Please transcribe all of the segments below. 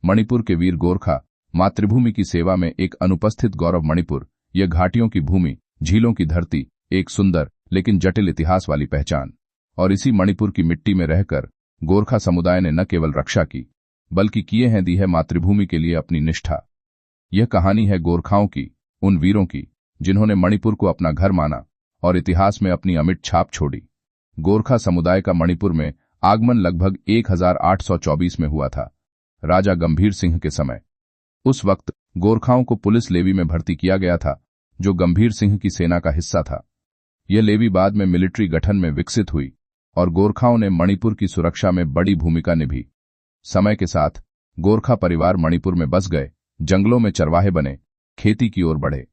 मणिपुर के वीर गोरखा, मातृभूमि की सेवा में एक अनुपस्थित गौरव। मणिपुर, यह घाटियों की भूमि, झीलों की धरती, एक सुंदर लेकिन जटिल इतिहास वाली पहचान। और इसी मणिपुर की मिट्टी में रहकर गोरखा समुदाय ने न केवल रक्षा की, बल्कि दी है मातृभूमि के लिए अपनी निष्ठा। यह कहानी है गोरखाओं की, उन वीरों की जिन्होंने मणिपुर को अपना घर माना और इतिहास में अपनी अमिट छाप छोड़ी। गोरखा समुदाय का मणिपुर में आगमन लगभग 1824 में हुआ था, राजा गंभीर सिंह के समय। उस वक्त गोरखाओं को पुलिस लेवी में भर्ती किया गया था, जो गंभीर सिंह की सेना का हिस्सा था। यह लेवी बाद में मिलिट्री गठन में विकसित हुई और गोरखाओं ने मणिपुर की सुरक्षा में बड़ी भूमिका निभाई। समय के साथ गोरखा परिवार मणिपुर में बस गए, जंगलों में चरवाहे बने, खेती की ओर बढ़े।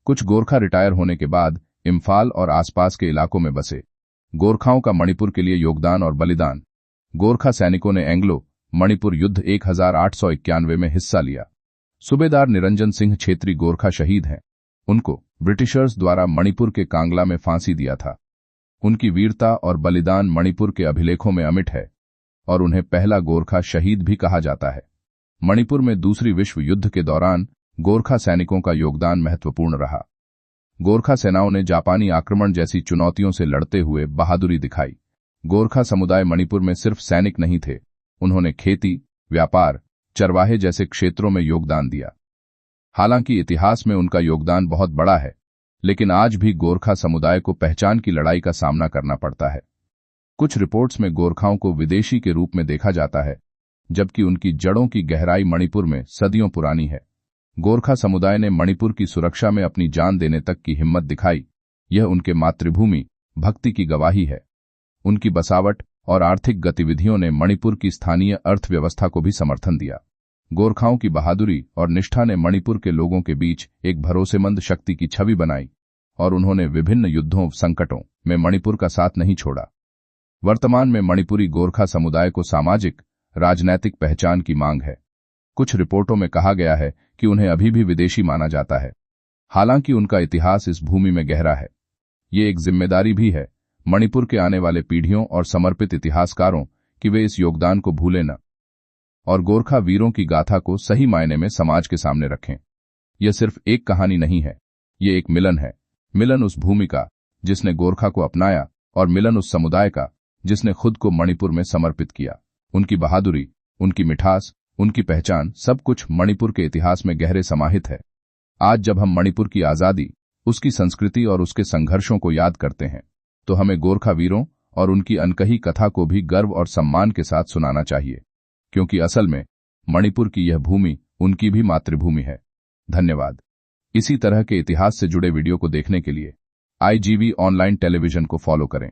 कुछ गोरखा रिटायर होने के बाद इम्फाल और आसपास के इलाकों में बसे। गोरखाओं का मणिपुर के लिए योगदान और बलिदान। गोरखा सैनिकों ने एंग्लो मणिपुर युद्ध 1891 में हिस्सा लिया। सूबेदार निरंजन सिंह छेत्री गोरखा शहीद हैं। उनको ब्रिटिशर्स द्वारा मणिपुर के कांगला में फांसी दिया था। उनकी वीरता और बलिदान मणिपुर के अभिलेखों में अमिट है और उन्हें पहला गोरखा शहीद भी कहा जाता है। मणिपुर में दूसरी विश्व युद्ध के दौरान गोरखा सैनिकों का योगदान महत्वपूर्ण रहा। गोरखा सेनाओं ने जापानी आक्रमण जैसी चुनौतियों से लड़ते हुए बहादुरी दिखाई। गोरखा समुदाय मणिपुर में सिर्फ सैनिक नहीं थे, उन्होंने खेती, व्यापार, चरवाहे जैसे क्षेत्रों में योगदान दिया। हालांकि इतिहास में उनका योगदान बहुत बड़ा है, लेकिन आज भी गोरखा समुदाय को पहचान की लड़ाई का सामना करना पड़ता है। कुछ रिपोर्ट्स में गोरखाओं को विदेशी के रूप में देखा जाता है, जबकि उनकी जड़ों की गहराई मणिपुर में सदियों पुरानी है। गोरखा समुदाय ने मणिपुर की सुरक्षा में अपनी जान देने तक की हिम्मत दिखाई। यह उनके मातृभूमि भक्ति की गवाही है। उनकी बसावट और आर्थिक गतिविधियों ने मणिपुर की स्थानीय अर्थव्यवस्था को भी समर्थन दिया। गोरखाओं की बहादुरी और निष्ठा ने मणिपुर के लोगों के बीच एक भरोसेमंद शक्ति की छवि बनाई और उन्होंने विभिन्न युद्धों संकटों में मणिपुर का साथ नहीं छोड़ा। वर्तमान में मणिपुरी गोरखा समुदाय को सामाजिक राजनैतिक पहचान की मांग है। कुछ रिपोर्टों में कहा गया है कि उन्हें अभी भी विदेशी माना जाता है, हालांकि उनका इतिहास इस भूमि में गहरा है। ये एक जिम्मेदारी भी है मणिपुर के आने वाले पीढ़ियों और समर्पित इतिहासकारों कि वे इस योगदान को भूलें न और गोरखा वीरों की गाथा को सही मायने में समाज के सामने रखें। यह सिर्फ एक कहानी नहीं है, ये एक मिलन है। मिलन उस भूमि का जिसने गोरखा को अपनाया और मिलन उस समुदाय का जिसने खुद को मणिपुर में समर्पित किया। उनकी बहादुरी, उनकी मिठास, उनकी पहचान, सब कुछ मणिपुर के इतिहास में गहरे समाहित है। आज जब हम मणिपुर की आजादी, उसकी संस्कृति और उसके संघर्षों को याद करते हैं, तो हमें गोरखा वीरों और उनकी अनकही कथा को भी गर्व और सम्मान के साथ सुनाना चाहिए, क्योंकि असल में मणिपुर की यह भूमि उनकी भी मातृभूमि है। धन्यवाद। इसी तरह के इतिहास से जुड़े वीडियो को देखने के लिए IGV ऑनलाइन टेलीविजन को फॉलो करें।